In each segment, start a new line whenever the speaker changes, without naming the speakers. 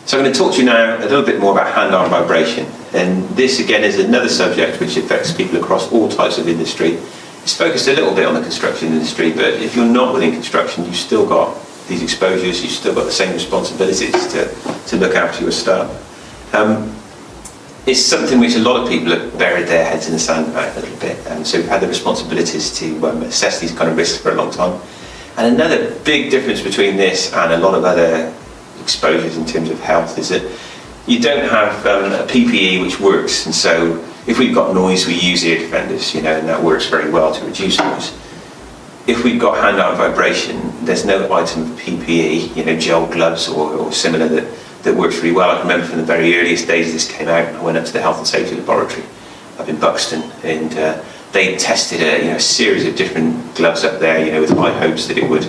So I'm going to talk to you now a little bit more about hand-arm vibration, and this again is another subject which affects people across all types of industry. It's focused a little bit on the construction industry, but if you're not within construction, you've still got these exposures, you've still got the same responsibilities to look after your staff. It's something which a lot of people have buried their heads in the sand about a little bit, and so we've had the responsibilities to assess these kind of risks for a long time. And another big difference between this and a lot of other exposures in terms of health is that you don't have a PPE which works, and so if we've got noise we use ear defenders, and that works very well to reduce noise. If we've got hand-arm vibration, there's no item of PPE, gel gloves or similar that works really well. I can remember from the very earliest days this came out, I went up to the Health and Safety Laboratory up in Buxton, and they tested a series of different gloves up there, with high hopes that it would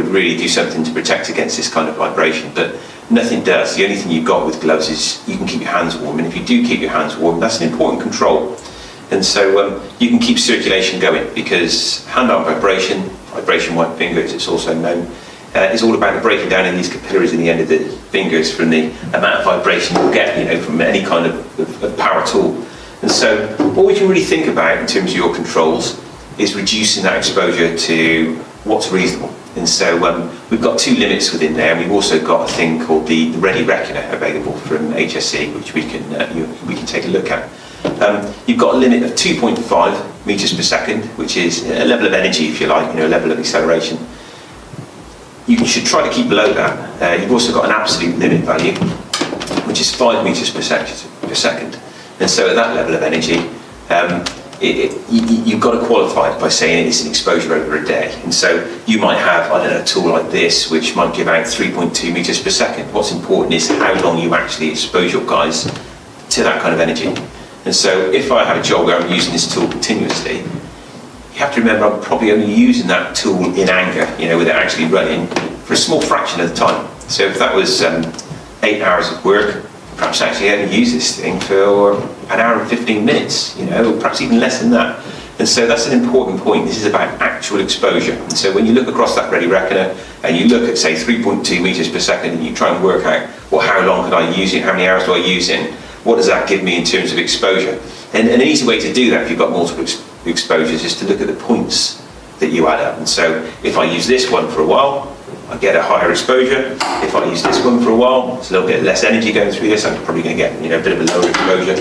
really do something to protect against this kind of vibration, but nothing does. The only thing you've got with gloves is you can keep your hands warm, and if you do keep your hands warm, that's an important control. And so you can keep circulation going, because hand-arm vibration white finger as it's also known, is all about the breaking down in these capillaries in the end of the fingers from the amount of vibration you'll get from any kind of power tool. And so all we can really think about in terms of your controls is reducing that exposure to what's reasonable. And so we've got two limits within there, and we've also got a thing called the Ready Reckoner available from HSE, which we can take a look at. You've got a limit of 2.5 meters per second, which is a level of energy, if you like, a level of acceleration. You should try to keep below that. You've also got an absolute limit value, which is 5 meters per second. And so at that level of energy, you've got to qualify it by saying it's an exposure over a day. And so you might have, a tool like this, which might give out 3.2 meters per second. What's important is how long you actually expose your guys to that kind of energy. And so if I have a job where I'm using this tool continuously, you have to remember I'm probably only using that tool in anger, with it actually running for a small fraction of the time. So if that was 8 hours of work, perhaps actually only use this thing for an hour and 15 minutes, or perhaps even less than that. And so that's an important point. This is about actual exposure. And so when you look across that Ready Reckoner and you look at, say, 3.2 meters per second, and you try and work out, well, how long could I use it? How many hours do I use it? What does that give me in terms of exposure? And an easy way to do that, if you've got multiple exposures, is to look at the points that you add up. And so if I use this one for a while, I get a higher exposure. If I use this one for a while, it's a little bit less energy going through this, I'm probably going to get a bit of a lower exposure.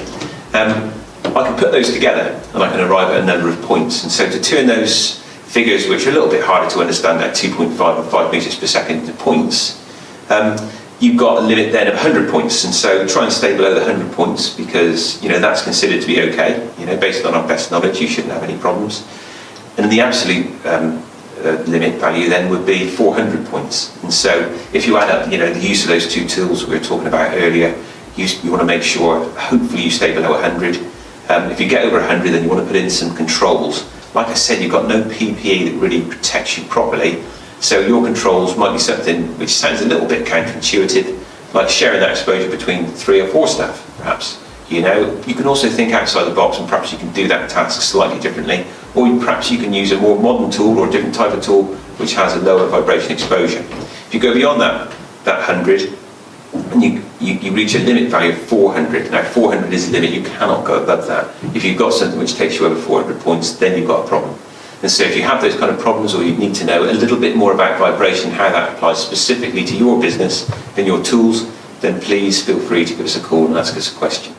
I can put those together and I can arrive at a number of points. And so to turn those figures, which are a little bit harder to understand, at 2.5 and 5 meters per second into points, you've got a limit then of 100 points. And so try and stay below the 100 points, because that's considered to be okay. Based on our best knowledge, you shouldn't have any problems. And the absolute limit value then would be 400 points. And so if you add up the use of those two tools we were talking about earlier, you want to make sure hopefully you stay below 100. If you get over 100, then you want to put in some controls. Like I said, you've got no PPE that really protects you properly, so your controls might be something which sounds a little bit counterintuitive, like sharing that exposure between 3 or 4 staff perhaps. You can also think outside the box, and perhaps you can do that task slightly differently, or perhaps you can use a more modern tool or a different type of tool which has a lower vibration exposure. If you go beyond that 100, and you reach a limit value of 400. Now 400 is the limit, you cannot go above that. If you've got something which takes you over 400 points, then you've got a problem. And so if you have those kind of problems, or you need to know a little bit more about vibration, how that applies specifically to your business and your tools, then please feel free to give us a call and ask us a question.